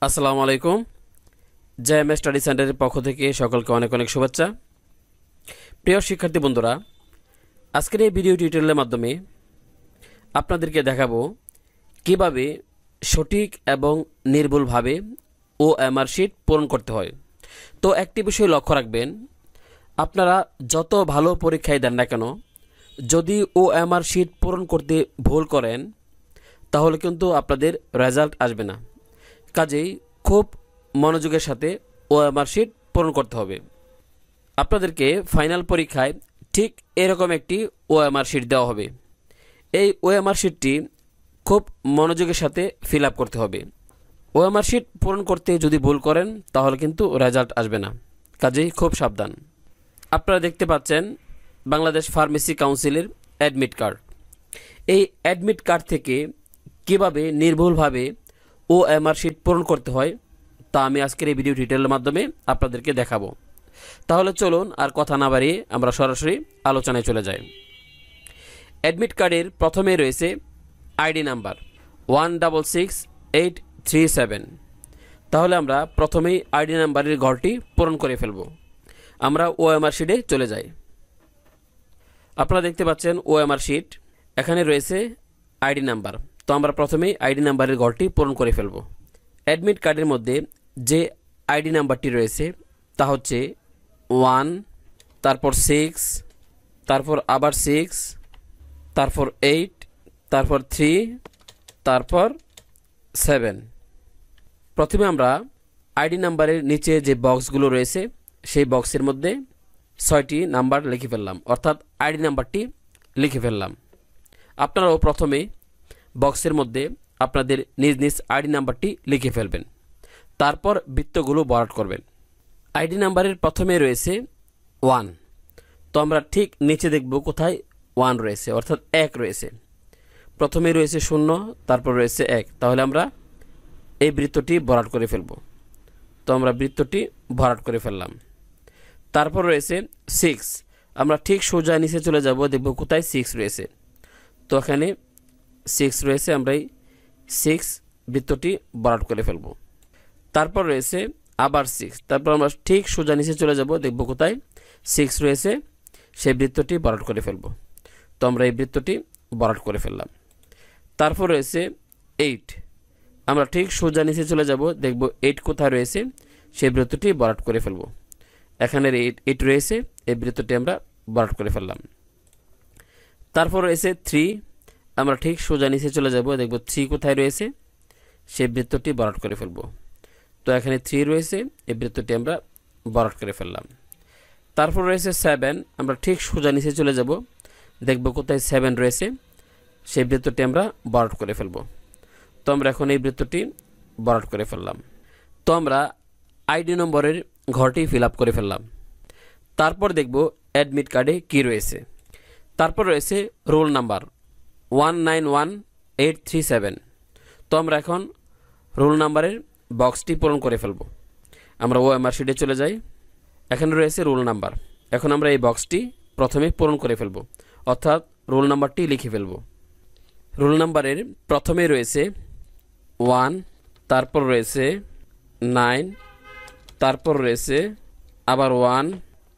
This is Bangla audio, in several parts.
আসসালামু আলাইকুম। জেএমএস স্টাডি সেন্টারের পক্ষ থেকে সকলকে অনেক অনেক শুভেচ্ছা। প্রিয় শিক্ষার্থী বন্ধুরা, আজকের এই ভিডিও টিউটোরিয়ালের মাধ্যমে আপনাদেরকে দেখাবো কিভাবে সঠিক এবং নির্ভুলভাবে ওএমআর শিট পূরণ করতে হয়। তো একটি বিষয় লক্ষ্য রাখবেন, আপনারা যত ভালো পরীক্ষায় দেন না কেন, যদি ওএমআর শিট পূরণ করতে ভুল করেন তাহলে কিন্তু আপনাদের রেজাল্ট আসবে না। কাজেই খুব মনোযোগের সাথে ওএমআর শিট পূরণ করতে হবে। আপনাদেরকে ফাইনাল পরীক্ষায় ঠিক এরকম একটি ওএমআর শিট দেওয়া হবে। এই ওএমআর শিটটি খুব মনোযোগের সাথে ফিল আপ করতে হবে। ওএমআর শিট পূরণ করতে যদি ভুল করেন তাহলে কিন্তু রেজাল্ট আসবে না। কাজেই খুব সাবধান। আপনারা দেখতে পাচ্ছেন বাংলাদেশ ফার্মেসি কাউন্সিলের অ্যাডমিট কার্ড। এই অ্যাডমিট কার্ড থেকে কিভাবে নির্ভুলভাবে ওএমআর শিট পূরণ করতে হয় তা আমি আজকের এই ভিডিও টিউটোরিয়ালের মাধ্যমে আপনাদেরকে দেখাবো। তাহলে চলুন আর কথা না বাড়িয়ে আমরা সরাসরি আলোচনায় চলে যাই। অ্যাডমিট কার্ডের প্রথমে রয়েছে আইডি নাম্বার 166837। তাহলে আমরা প্রথমেই আইডি নাম্বারের ঘরটি পূরণ করে ফেলব। আমরা ওএমআর শিটে চলে যাই। আপনারা দেখতে পাচ্ছেন ওএমআর শিট, এখানে রয়েছে আইডি নাম্বার। তো আমরা প্রথমেই আইডি নাম্বারের ঘরটি পূরণ করে ফেলব। অ্যাডমিট কার্ডের মধ্যে যে আইডি নাম্বারটি রয়েছে তা হচ্ছে 1, তারপর 6, তারপর আবার 6, তারপর 8, তারপর 3, তারপর 7। প্রথমে আমরা আইডি নাম্বারের নিচে যে বক্সগুলো রয়েছে সেই বক্সের মধ্যে 6টি নাম্বার লিখে ফেললাম, অর্থাৎ আইডি নাম্বারটি লিখে ফেললাম। আপনারাও প্রথমে বক্সের মধ্যে আপনাদের নিজ নিজ আইডি নাম্বারটি লিখে ফেলবেন, তারপর বৃত্তগুলো ভরাট করবেন। আইডি নাম্বারের প্রথমে রয়েছে 1। তো আমরা ঠিক নিচে দেখব কোথায় 1 রয়েছে, অর্থাৎ 1 রয়েছে। প্রথমে রয়েছে 0, তারপর রয়েছে 1। তাহলে আমরা এই বৃত্তটি ভরাট করে ফেলব। তো আমরা বৃত্তটি ভরাট করে ফেললাম। তারপর রয়েছে 6। আমরা ঠিক সোজা নিচে চলে যাব, দেখব কোথায় 6 রয়েছে। তো এখানে 6 রয়েছে, আমরা এই 6 বৃত্তটি ভরাট করে ফেলব। তারপর রয়েছে আবার 6। তারপর আমরা ঠিক সোজা নিচে চলে যাব, দেখব কোথায় 6 রয়েছে, সেই বৃত্তটি ভরাট করে ফেলব। তো আমরা এই বৃত্তটি ভরাট করে ফেললাম। তারপর রয়েছে 8। আমরা ঠিক সোজা নিচে চলে যাব, দেখব 8 কোথায় রয়েছে, সেই বৃত্তটি ভরাট করে ফেলব। এখানে 8 রয়েছে, এই বৃত্তটি আমরা ভরাট করে ফেললাম। তারপর রয়েছে 3। আমরা ঠিক সোজা নিচে চলে যাব, দেখব 3 কোথায় রয়েছে, সেই বৃত্তটি ভরাট করে ফেলব। তো এখানে 3 রয়েছে, এই বৃত্তটি আমরা ভরাট করে ফেললাম। তারপর রয়েছে 7। আমরা ঠিক সোজা নিচে চলে যাব, দেখব কোথায় 7 রয়েছে, সেই বৃত্তটি আমরা ভরাট করে ফেলব। তো আমরা এখন এই বৃত্তটি ভরাট করে ফেললাম। তো আমরা আইডি নম্বরের ঘরটি ফিল আপ করে ফেললাম। তারপর দেখব অ্যাডমিট কার্ডে কি রয়েছে। তারপর রয়েছে রোল নাম্বার 191837। তো আমরা এখন রোল নাম্বারের বক্সটি পূরণ করে ফেলব। আমরা ওএমআর শিটে চলে যাই। এখানে রয়েছে রোল নাম্বার। এখন আমরা এই বক্সটি প্রথমে পূরণ করে ফেলব, অর্থাৎ রোল নাম্বারটি লিখে ফেলব। রোল নাম্বারের প্রথমে রয়েছে 1, তারপর রয়েছে 9, তারপর রয়েছে আবার 1,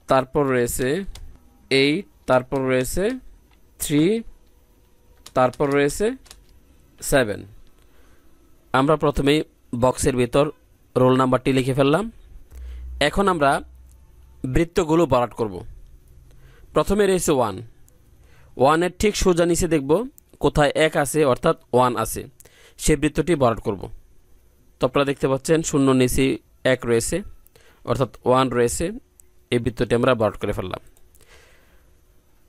তারপর রয়েছে 8, তারপর রয়েছে 3, তারপর রয়েছে 7। আমরা প্রথমেই বক্সের ভিতর রোল নাম্বারটি লিখে ফেললাম। এখন আমরা বৃত্তগুলো ভরাট করব। প্রথমে রয়েছে 1। 1-এর ঠিক সোজা নিচে দেখব কোথায় 1 আছে, অর্থাৎ 1 আছে, সেই বৃত্তটি ভরাট করব। তো আপনারা দেখতে পাচ্ছেন 0 নিচে 1 রয়েছে, অর্থাৎ 1 রয়েছে, এই বৃত্তটি আমরা ভরাট করে ফেললাম।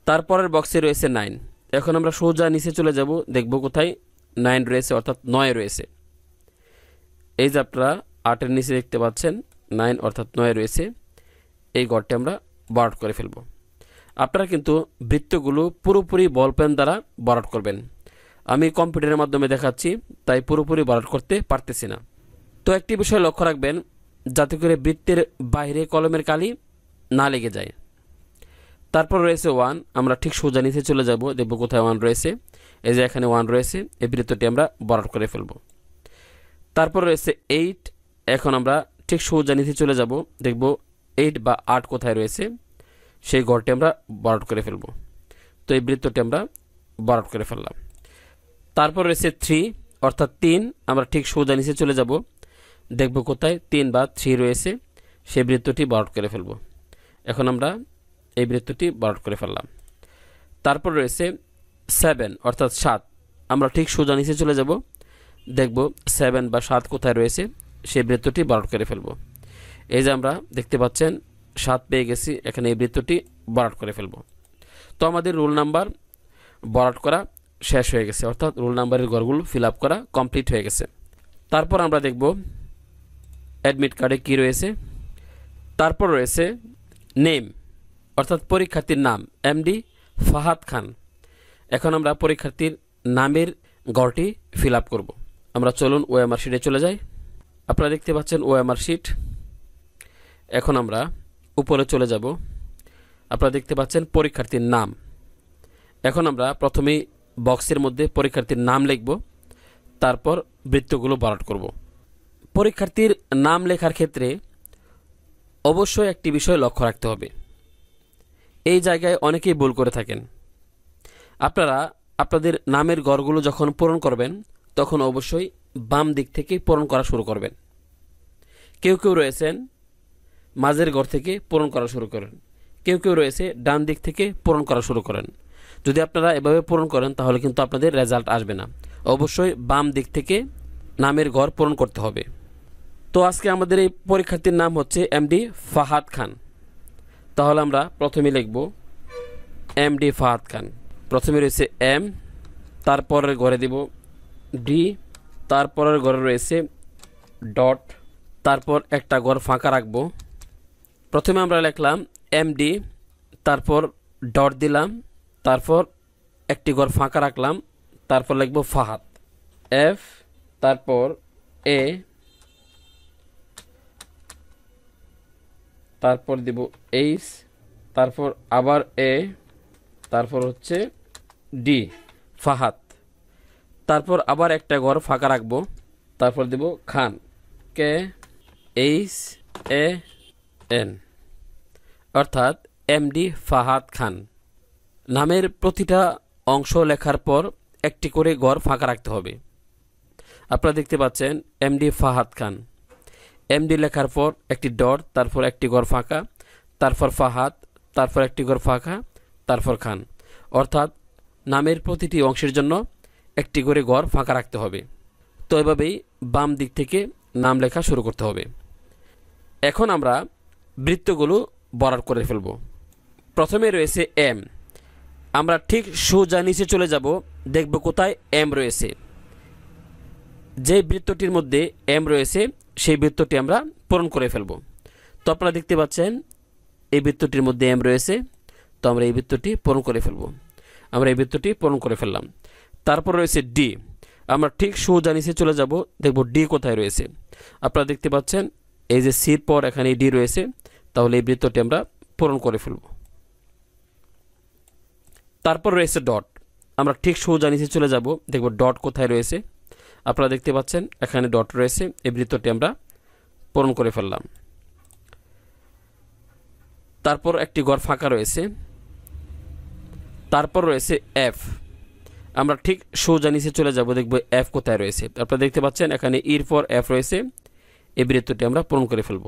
তারপরের বক্সে রয়েছে 9। এখন আমরা সোজা নিচে চলে যাব, দেখব কোথায় 9 রয়েছে, অর্থাৎ 9 রয়েছে। এই যে আপনারা 8-এর নিচে দেখতে পাচ্ছেন 9, অর্থাৎ 9 রয়েছে, এই ঘরটি আমরা ভরাট করে ফেলব। আপনারা কিন্তু বৃত্তগুলো পুরোপুরি বল পেন দ্বারা ভরাট করবেন। আমি কম্পিউটারের মাধ্যমে দেখাচ্ছি, তাই পুরোপুরি ভরাট করতে পারতেছি না। তো একটি বিষয় লক্ষ্য রাখবেন, যাতে করে বৃত্তের বাইরে কলমের কালি না লেগে যায়। তারপর রয়েছে 1। আমরা ঠিক সোজা নিচে চলে যাব, দেখব কোথায় 1 রয়েছে। এই যে এখানে 1 রয়েছে, এই বৃত্তটি আমরা ভরাট করে ফেলব। তারপর রয়েছে 8 এখন আমরা ঠিক সোজা নিচে চলে যাব, দেখব 8 বা 8 কোথায় রয়েছে, সেই ঘরটি আমরা বরাট করে ফেলব। তো এই বৃত্তটি আমরা বরাট করে ফেললাম। তারপর রয়েছে 3 অর্থাৎ 3, আমরা ঠিক সোজা নিচে চলে যাব, দেখব কোথায় 3 বা 3 রয়েছে, সেই বৃত্তটি বরাট করে ফেলব। এখন আমরা এই বৃত্তটি বরাট করে ফেললাম। তারপর রয়েছে 7 অর্থাৎ 7, আমরা ঠিক সোজা নিচে চলে যাব, দেখব 7 বা 7 কোথায় রয়েছে, সেই বৃত্তটি বরাট করে ফেলব। এই যে আমরা দেখতে পাচ্ছেন 7 পেয়ে গেছি, এখানে এই বৃত্তটি বরাট করে ফেলব। তো আমাদের রোল নাম্বার বরাট করা শেষ হয়ে গেছে, অর্থাৎ রোল নাম্বারের ঘরগুলো ফিল আপ করা কমপ্লিট হয়ে গেছে। তারপর আমরা দেখব অ্যাডমিট কার্ডে কি রয়েছে। তারপর রয়েছে নেম অর্থাৎ পরীক্ষার্থীর নাম, এমডি ফাহাদ খান। এখন আমরা পরীক্ষার্থীর নামের ঘরটি ফিল আপ করব। আমরা চলুন ওএমআর শিটে চলে যাই। আপনারা দেখতে পাচ্ছেন ওএমআর শিট। এখন আমরা উপরে চলে যাব, আপনারা দেখতে পাচ্ছেন পরীক্ষার্থীর নাম। এখন আমরা প্রথমেই বক্সের মধ্যে পরীক্ষার্থীর নাম লিখব, তারপর বৃত্তগুলো বরাট করব। পরীক্ষার্থীর নাম লেখার ক্ষেত্রে অবশ্যই একটি বিষয় লক্ষ্য রাখতে হবে। এই জায়গায় অনেকেই ভুল করে থাকেন। আপনারা আপনাদের নামের ঘরগুলো যখন পূরণ করবেন তখন অবশ্যই বাম দিক থেকে পূরণ করা শুরু করবেন। কেউ কেউ রয়েছেন মাঝের ঘর থেকে পূরণ করা শুরু করেন, কেউ কেউ রয়েছে ডান দিক থেকে পূরণ করা শুরু করেন। যদি আপনারা এভাবে পূরণ করেন তাহলে কিন্তু আপনাদের রেজাল্ট আসবে না। অবশ্যই বাম দিক থেকে নামের ঘর পূরণ করতে হবে। তো আজকে আমাদের এই পরীক্ষার্থীর নাম হচ্ছে এমডি ফাহাদ খান। তাহলে আমরা প্রথমে লিখব এমডি ফাহাদ খান। প্রথমে রয়েছে এম, তারপরের ঘরে দেব ডি, তারপরের ঘরে রয়েছে ডট, তারপর একটা ঘর ফাঁকা রাখব। প্রথমে আমরা লিখলাম এমডি, তারপর ডট দিলাম, তারপর একটি ঘর ফাঁকা রাখলাম, তারপর লিখব ফাহাদ, এফ, তারপর এ, তারপর দিব এইচ, তারপর আবার এ, তারপর হচ্ছে ডি, ফাহাদ। তারপর আবার একটা ঘর ফাঁকা রাখবো, তারপর দেব খান, কে এইচ এ এন, অর্থাৎ এমডি ফাহাদ খান। নামের প্রতিটা অংশ লেখার পর একটি করে ঘর ফাঁকা রাখতে হবে। আপনারা দেখতে পাচ্ছেন এমডি ফাহাদ খান, এমডি লেখার পর একটি ডট, তারপর একটি ঘর ফাঁকা, তারপর ফাহাদ, তারপর একটি ঘর ফাঁকা, তারপর খান। অর্থাৎ নামের প্রতিটি অংশের জন্য একটি করে ঘর ফাঁকা রাখতে হবে। তো এভাবেই বাম দিক থেকে নাম লেখা শুরু করতে হবে। এখন আমরা বৃত্তগুলো বরাট করে ফেলব। প্রথমে রয়েছে এম, আমরা ঠিক সোজা নিচে চলে যাব, দেখব কোথায় এম রয়েছে। যে বৃত্তটির মধ্যে এম রয়েছে সেই বৃত্তটি আমরা পূরণ করে ফেলব। তো আপনারা দেখতে পাচ্ছেন এই বৃত্তটির মধ্যে এম রয়েছে, তো আমরা এই বৃত্তটি পূরণ করে ফেলব। আমরা এই বৃত্তটি পূরণ করে ফেললাম। তারপর রয়েছে ডি, আমরা ঠিক সোজা নিচে চলে যাব, দেখব ডি কোথায় রয়েছে। আপনারা দেখতে পাচ্ছেন এই যে সির পর এখানে ডি রয়েছে, তাহলে এই বৃত্তটি আমরা পূরণ করে ফেলব। তারপর রয়েছে ডট, আমরা ঠিক সোজা নিচে চলে যাব, দেখব ডট কোথায় রয়েছে। আপনারা দেখতে পাচ্ছেন এখানে ডট রয়েছে, এই বৃত্তটি আমরা পূরণ করে ফেললাম। তারপর একটি ঘর ফাঁকা রয়েছে, তারপর রয়েছে এফ, আমরা ঠিক সোজা নিচে চলে যাব, দেখব এফ কোথায় রয়েছে। আপনারা দেখতে পাচ্ছেন এখানে ইর পর এফ রয়েছে, এই বৃত্তটি আমরা পূরণ করে ফেলব।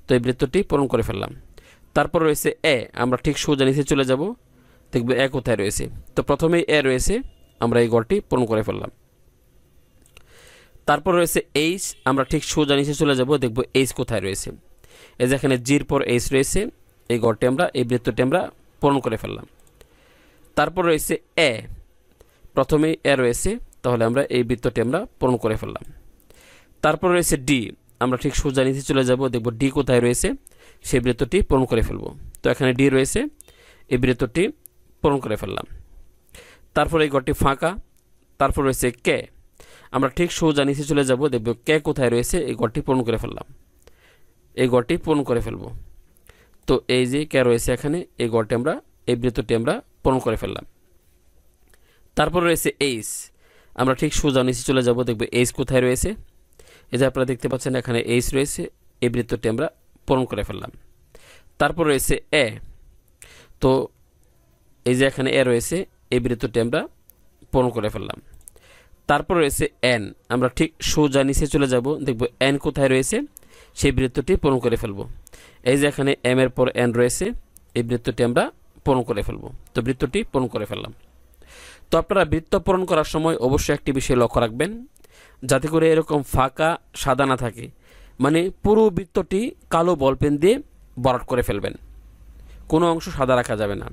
তো এই বৃত্তটি পূরণ করে ফেললাম। তারপর রয়েছে এ, আমরা ঠিক সোজা নিচে চলে যাব, দেখব এ কোথায় রয়েছে। তো প্রথমেই এ রয়েছে, আমরা এই ঘরটি পূরণ করে ফেললাম। তারপর রয়েছে এইচ, আমরা ঠিক সোজা নিচে চলে যাব, দেখব এইচ কোথায় রয়েছে। এই যে এখানে জির পর এইচ রয়েছে, এই ঘরটি আমরা এই বৃত্তটি আমরা পূরণ করে ফেললাম। তারপর রয়েছে এ, প্রথমেই এ রয়েছে, তাহলে আমরা এই বৃত্তটি আমরা পূরণ করে ফেললাম। তারপর রয়েছে ডি, আমরা ঠিক সোজা নিচে চলে যাব, দেখব ডি কোথায় রয়েছে, সেই বৃত্তটি পূরণ করে ফেলব। তো এখানে ডি রয়েছে, এই বৃত্তটি পূরণ করে ফেললাম। তারপর এই ঘরটি ফাঁকা। তারপর রয়েছে কে, আমরা ঠিক সোজা নিচে চলে যাব, দেখব কে কোথায় রয়েছে, এই ঘরটি পূরণ করে ফেললাম। এই ঘরটি পূরণ করে ফেলব। তো এই যে কে রয়েছে এখানে, এই ঘরটি আমরা এই বৃত্তটি আমরা পূরণ করে ফেললাম। তারপর রয়েছে এইচ, আমরা ঠিক সোজা নিচে চলে যাব, দেখব এইচ কোথায় রয়েছে, এই যে আপনারা দেখতে পাচ্ছেন এখানে এইচ রয়েছে, এই বৃত্তটি আমরা পূরণ করে ফেললাম। তারপর রয়েছে এ, তো এই যে এখানে এ রয়েছে, এই বৃত্তটি আমরা পূরণ করে ফেললাম। তারপর রয়েছে এন, আমরা ঠিক সোজা নিচে চলে যাব, দেখব এন কোথায় রয়েছে, সেই বৃত্তটি পূরণ করে ফেলব। এই যে এখানে এম এর পর এন রয়েছে, এই বৃত্তটি আমরা পূরণ করে ফেলব। তো বৃত্তটি পূরণ করে ফেললাম। তো আপনারা বৃত্ত পূরণ করার সময় অবশ্যই একটি বিষয় লক্ষ্য রাখবেন, যাতে করে এরকম ফাঁকা সাদা না থাকে, মানে পুরো বৃত্তটি কালো বলপেন দিয়ে ভরাট করে ফেলবেন, কোনো অংশ সাদা রাখা যাবে না।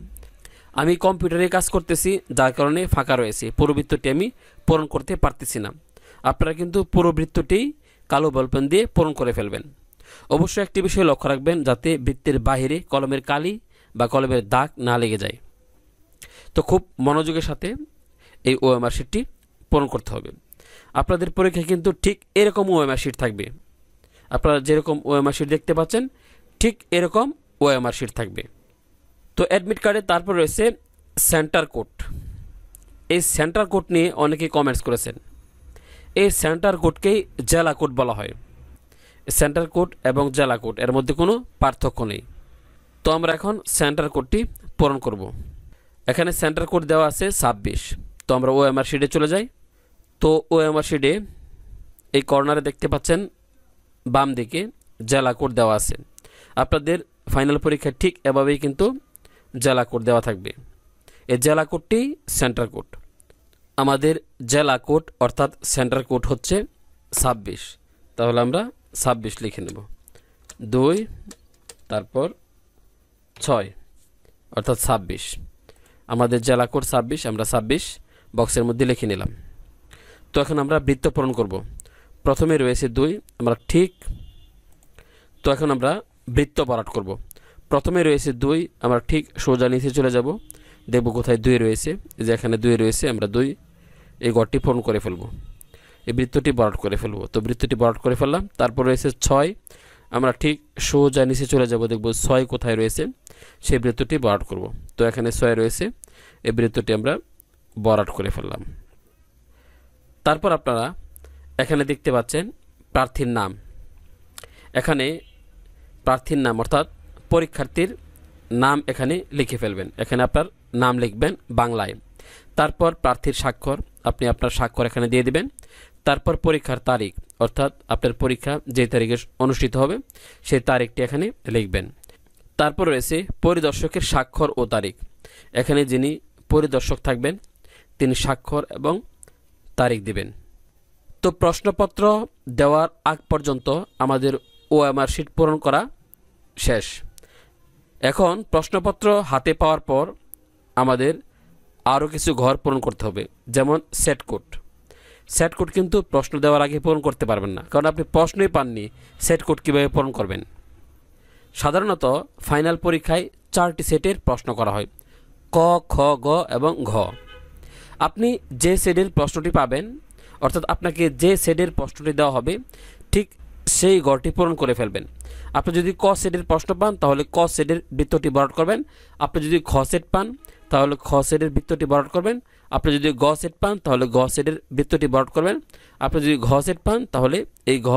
আমি কম্পিউটারে কাজ করতেছি, যার কারণে ফাঁকা রয়েছে, পুরো বৃত্তটি আমি পূরণ করতে পারতেছি না। আপনারা কিন্তু পুরো বৃত্তটি কালো বলপেন দিয়ে পূরণ করে ফেলবেন। অবশ্যই একটি বিষয় লক্ষ্য রাখবেন, যাতে বৃত্তের বাহিরে কলমের কালি বা কলমের দাগ না লেগে যায়। তো খুব মনোযোগের সাথে এই ওএমআর শিটটি পূরণ করতে হবে। আপনাদের পরীক্ষায় কিন্তু ঠিক এরকম ওএমআর শিট থাকবে, আপনারা যেরকম ওএমআর শিট দেখতে পাচ্ছেন ঠিক এরকম ওএমআর শিট থাকবে। তো অ্যাডমিট কার্ডে তারপর রয়েছে সেন্টার কোড। এই সেন্টার কোড নিয়ে অনেকেই কমেন্টস করেছেন। এই সেন্টার কোডকেই জেলা কোড বলা হয়। সেন্টার কোড এবং জেলা কোড এর মধ্যে কোনো পার্থক্য নেই। তো আমরা এখন সেন্টার কোডটি পূরণ করব। এখানে সেন্টার কোড দেওয়া আছে 26। তো আমরা ওএমআর শিটে চলে যাই। তো ওএমআর শিটে এই কর্নারে দেখতে পাচ্ছেন বাম দিকে জেলা কোড দেওয়া আছে। আপনাদের ফাইনাল পরীক্ষায় ঠিক এভাবেই কিন্তু জেলা কোড দেওয়া থাকবে। এই জেলা কোডটি সেন্টার কোড। আমাদের জেলা কোড অর্থাৎ সেন্টার কোড হচ্ছে 26। তাহলে আমরা 26 লিখে নেব, 2 তারপর 6 অর্থাৎ 26। আমাদের জেলা কোড 26, আমরা 26 বক্সের মধ্যে লিখে নিলাম। তো এখন আমরা বৃত্ত পূরণ করব। প্রথমে রয়েছে 2, আমরা ঠিক। তো এখন আমরা বৃত্ত ভরাট করব। প্রথমে রয়েছে 2, আমরা ঠিক সোজা নিচে চলে যাব, দেখব কোথায় 2 রয়েছে। এই যে এখানে 2 রয়েছে, আমরা 2 এই ঘরটি পূরণ করে ফেলব, এই বৃত্তটি ভরাট করে ফেলব। তো বৃত্তটি ভরাট করে ফেললাম। তারপর রয়েছে 6, আমরা ঠিক সোজা নিচে চলে যাব, দেখব 6 কোথায় রয়েছে, সেই বৃত্তটি ভরাট করব। তো এখানে 6 রয়েছে, এই বৃত্তটি আমরা ভরাট করে ফেললাম। তারপর আপনারা এখানে দেখতে পাচ্ছেন প্রার্থীর নাম। এখানে প্রার্থীর নাম অর্থাৎ পরীক্ষার্থীর নাম এখানে লিখে ফেলবেন। এখানে আপনার নাম লিখবেন বাংলায়। তারপর প্রার্থীর স্বাক্ষর, আপনি আপনার স্বাক্ষর এখানে দিয়ে দিবেন। তারপর পরীক্ষার তারিখ অর্থাৎ আপনার পরীক্ষা যে তারিখে অনুষ্ঠিত হবে সেই তারিখটি এখানে লিখবেন। তারপর রয়েছে পরিদর্শকের স্বাক্ষর ও তারিখ। এখানে যিনি পরিদর্শক থাকবেন তিনি স্বাক্ষর এবং তারিখ দিবেন। তো প্রশ্নপত্র দেওয়ার আগ পর্যন্ত আমাদের ওএমআর শিট পূরণ করা শেষ। এখন প্রশ্নপত্র হাতে পাওয়ার পর আমাদের আরও কিছু ঘর পূরণ করতে হবে, যেমন সেট কোড। সেট কোড কিন্তু প্রশ্ন দেওয়ার আগে পূরণ করতে পারবেন না, কারণ আপনি প্রশ্নই পাননি, সেট কোড কীভাবে পূরণ করবেন। সাধারণত ফাইনাল পরীক্ষায় 4টি সেটের প্রশ্ন করা হয়, ক, খ, গ এবং ঘ। আপনি যে সেটের প্রশ্নটি পাবেন অর্থাৎ আপনাকে যে সেটের প্রশ্নটি দেওয়া হবে ঠিক সেই ঘরটি পূরণ করে ফেলবেন। আপনি যদি ক সেটের প্রশ্ন পান তাহলে ক সেটের বৃত্তটি ভরাট করবেন। আপনি যদি খ সেট পান তাহলে খ সেটের বৃত্তটি ভরাট করবেন। আপনি যদি গ সেট পান তাহলে গ সেটের বৃত্তটি ভরাট করবেন। আপনি যদি ঘ সেট পান তাহলে এই ঘ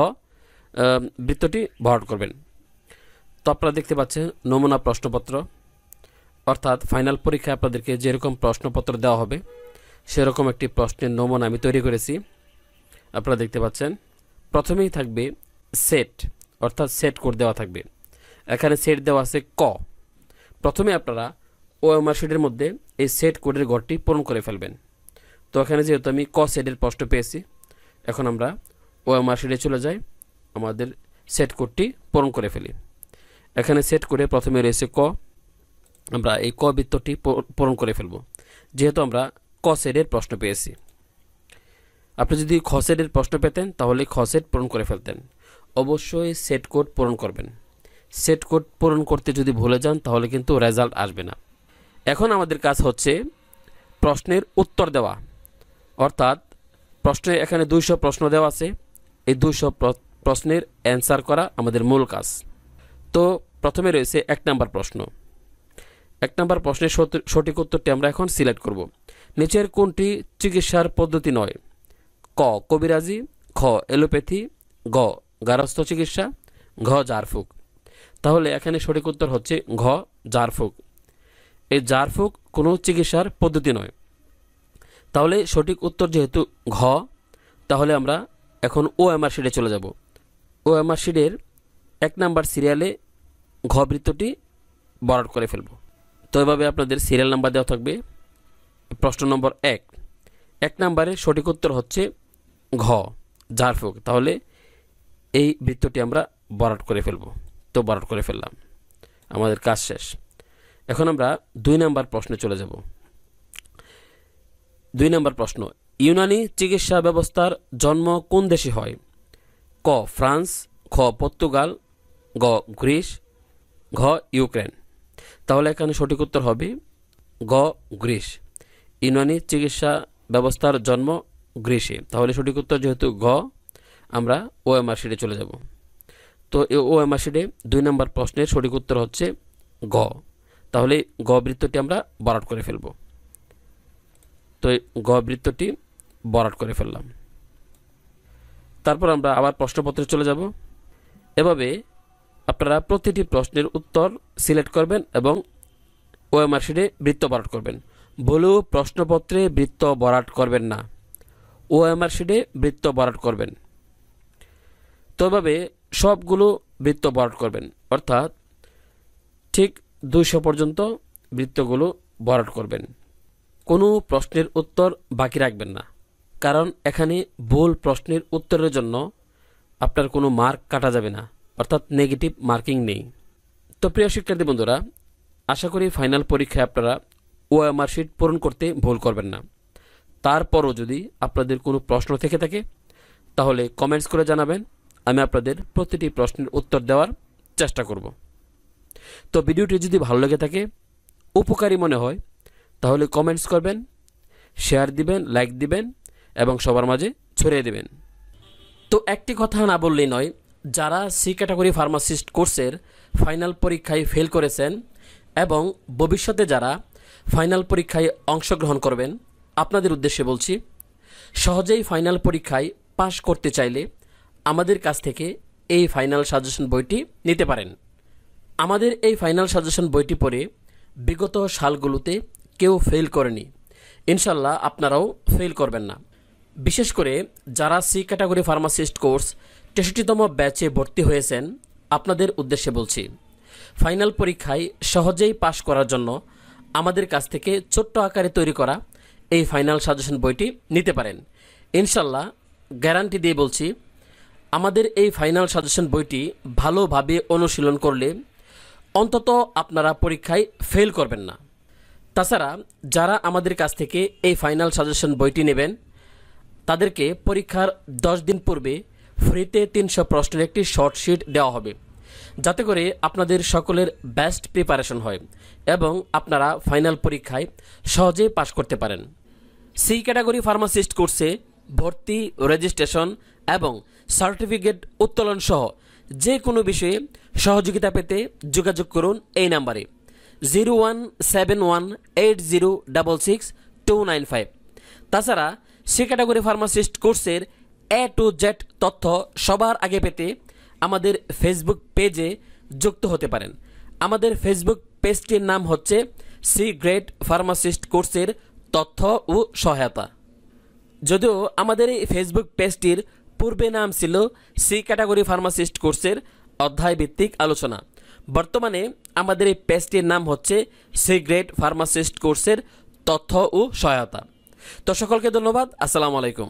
বৃত্তটি ভরাট করবেন। তো আপনারা দেখতে পাচ্ছেন নমুনা প্রশ্নপত্র, অর্থাৎ ফাইনাল পরীক্ষায় আপনাদেরকে যেরকম প্রশ্নপত্র দেওয়া হবে সেরকম একটি প্রশ্নের নমুনা আমি তৈরি করেছি। আপনারা দেখতে পাচ্ছেন প্রথমেই থাকবে সেট অর্থাৎ সেট কোড দেওয়া থাকবে। এখানে সেট দেওয়া আছে ক। প্রথমে আপনারা ওএমআর শিটের মধ্যে এই সেট কোডের ঘরটি পূরণ করে ফেলবেন। তো এখানে যেহেতু আমি ক সেটের প্রশ্ন পেয়েছি, এখন আমরা ওএমআর শিটে চলে যাই, আমাদের সেট কোডটি পূরণ করে ফেলি। এখানে সেট কোডে প্রথমে রয়েছে ক, আমরা এই ক বৃত্তটি পূরণ করে ফেলব, যেহেতু আমরা ক সেটের প্রশ্ন পেয়েছি। আপনি যদি খ সেটের প্রশ্ন পেতেন তাহলে খ সেট পূরণ করে ফেলতেন। অবশ্যই সেট কোড পূরণ করবেন। সেট কোড পূরণ করতে যদি ভুলে যান তাহলে কিন্তু রেজাল্ট আসবে না। এখন আমাদের কাজ হচ্ছে প্রশ্নের উত্তর দেওয়া, অর্থাৎ প্রশ্নে এখানে 200 প্রশ্ন দেওয়া আছে, এই 200 প্রশ্নের অ্যান্সার করা আমাদের মূল কাজ। তো প্রথমে রয়েছে 1 নম্বর প্রশ্ন। 1 নম্বর প্রশ্নের সঠিক উত্তরটি আমরা এখন সিলেক্ট করব। নিচের কোনটি চিকিৎসার পদ্ধতি নয়? ক কবিরাজি, খ এলোপ্যাথি, গ গার্হস্থ্য চিকিৎসা, ঘ ঝাড়ফুঁক। তাহলে এখানে সঠিক উত্তর হচ্ছে ঘ ঝাড়ফুঁক। এই ঝাড়ফুঁক কোনো চিকিৎসার পদ্ধতি নয়। তাহলে সঠিক উত্তর যেহেতু ঘ, তাহলে আমরা এখন ওএমআর শিটে চলে যাব। ওএমআর শিটের 1 নাম্বার সিরিয়ালে ঘ বৃত্তটি বরাট করে ফেলব। তো এভাবে আপনাদের সিরিয়াল নাম্বার দেওয়া থাকবে। প্রশ্ন নম্বর 1 নাম্বারের সঠিক উত্তর হচ্ছে ঘ ঝাড়ফুঁক। তাহলে এই বৃত্তটি আমরা বরাট করে ফেলব। তো বরাট করে ফেললাম, আমাদের কাজ শেষ। এখন আমরা 2 নাম্বার প্রশ্নে চলে যাব। 2 নাম্বার প্রশ্ন, ইউনানি চিকিৎসা ব্যবস্থার জন্ম কোন দেশে হয়? ক ফ্রান্স, খ পর্তুগাল, গ গ্রিস, ঘ ইউক্রেন। তাহলে এখানে সঠিক উত্তর হবে গ গ্রিস। ইউনানি চিকিৎসা ব্যবস্থার জন্ম গ্রিসে। তাহলে সঠিক উত্তর যেহেতু ঘ, আমরা ওএমআর শিটে চলে যাব। তো এই ওএমআর শিটে 2 নাম্বার প্রশ্নের সঠিক উত্তর হচ্ছে গ। তাহলে গ বৃত্তটি আমরা বরাট করে ফেলব। তো গ বৃত্তটি বরাট করে ফেললাম। তারপর আমরা আবার প্রশ্নপত্রে চলে যাব। এভাবে আপনারা প্রতিটি প্রশ্নের উত্তর সিলেক্ট করবেন এবং ওএমআর শিটে বৃত্ত বরাট করবেন। বলেও প্রশ্নপত্রে বৃত্ত বরাট করবেন না, ওএমআর শিটে বৃত্ত বরাট করবেন। তো এভাবে সবগুলো বৃত্ত বরাট করবেন, অর্থাৎ ঠিক 200 পর্যন্ত বৃত্তগুলো বরাট করবেন। কোনো প্রশ্নের উত্তর বাকি রাখবেন না, কারণ এখানে ভুল প্রশ্নের উত্তরের জন্য আপনার কোনো মার্ক কাটা যাবে না, অর্থাৎ নেগেটিভ মার্কিং নেই। তো প্রিয় শিক্ষার্থী বন্ধুরা, আশা করি ফাইনাল পরীক্ষায় আপনারা ওএমআর শিট পূরণ করতে ভুল করবেন না। তারপরও যদি আপনাদের কোনো প্রশ্ন থেকে থাকে তাহলে কমেন্টস করে জানাবেন, আমি আপনাদের প্রতিটি প্রশ্নের উত্তর দেওয়ার চেষ্টা করব। তো ভিডিওটি যদি ভালো লেগে থাকে, উপকারী মনে হয়, তাহলে কমেন্টস করবেন, শেয়ার দিবেন, লাইক দিবেন এবং সবার মাঝে ছড়িয়ে দিবেন। তো একটি কথা না বললেই নয়, যারা সি ক্যাটাগরি ফার্মাসিস্ট কোর্সের ফাইনাল পরীক্ষায় ফেল করেছেন এবং ভবিষ্যতে যারা ফাইনাল পরীক্ষায় অংশগ্রহণ করবেন, আপনাদের উদ্দেশ্যে বলছি, সহজেই ফাইনাল পরীক্ষায় পাশ করতে চাইলে আমাদের কাছ থেকে এই ফাইনাল সাজেশন বইটি নিতে পারেন। আমাদের এই ফাইনাল সাজেশন বইটি পড়ে বিগত সালগুলোতে কেউ ফেল করেনি, ইনশাল্লাহ আপনারাও ফেল করবেন না। বিশেষ করে যারা সি ক্যাটাগরি ফার্মাসিস্ট কোর্স 63তম ব্যাচে ভর্তি হয়েছেন, আপনাদের উদ্দেশ্যে বলছি, ফাইনাল পরীক্ষায় সহজেই পাশ করার জন্য আমাদের কাছ থেকে ছোট্ট আকারে তৈরি করা এই ফাইনাল সাজেশন বইটি নিতে পারেন। ইনশাল্লাহ গ্যারান্টি দিয়ে বলছি, আমাদের এই ফাইনাল সাজেশন বইটি ভালোভাবে অনুশীলন করলে অন্তত আপনারা পরীক্ষায় ফেল করবেন না। তাছাড়া যারা আমাদের কাছ থেকে এই ফাইনাল সাজেশন বইটি নেবেন, তাদেরকে পরীক্ষার 10 দিন পূর্বে ফ্রিতে 300 প্রশ্নের একটি শর্ট শিট দেওয়া হবে, যাতে করে আপনাদের সকলের বেস্ট প্রিপারেশন হয় এবং আপনারা ফাইনাল পরীক্ষায় সহজেই পাশ করতে পারেন। সি ক্যাটাগরি ফার্মাসিস্ট কোর্সে ভর্তি, রেজিস্ট্রেশন এবং সার্টিফিকেট উত্তোলন সহ যে কোনো বিষয়ে সহযোগিতা পেতে যোগাযোগ করুন এই নাম্বারে 017180666295। তাছাড়া সি ক্যাটাগরি ফার্মাসিস্ট কোর্সের A to Z তথ্য সবার আগে পেতে আমাদের ফেসবুক পেজে যুক্ত হতে পারেন। আমাদের ফেসবুক পেজটির নাম হচ্ছে সি গ্রেড ফার্মাসিস্ট কোর্সের তথ্য ও সহায়তা। যদিও আমাদের এই ফেসবুক পেজটির পূর্বে নাম ছিল সি ক্যাটাগরি ফার্মাসিস্ট কোর্সের অধ্যায় ভিত্তিক আলোচনা, বর্তমানে আমাদের এই পেজটির নাম হচ্ছে সি গ্রেড ফার্মাসিস্ট কোর্সের তথ্য ও সহায়তা। তো সকলকে ধন্যবাদ। আসসালামু আলাইকুম।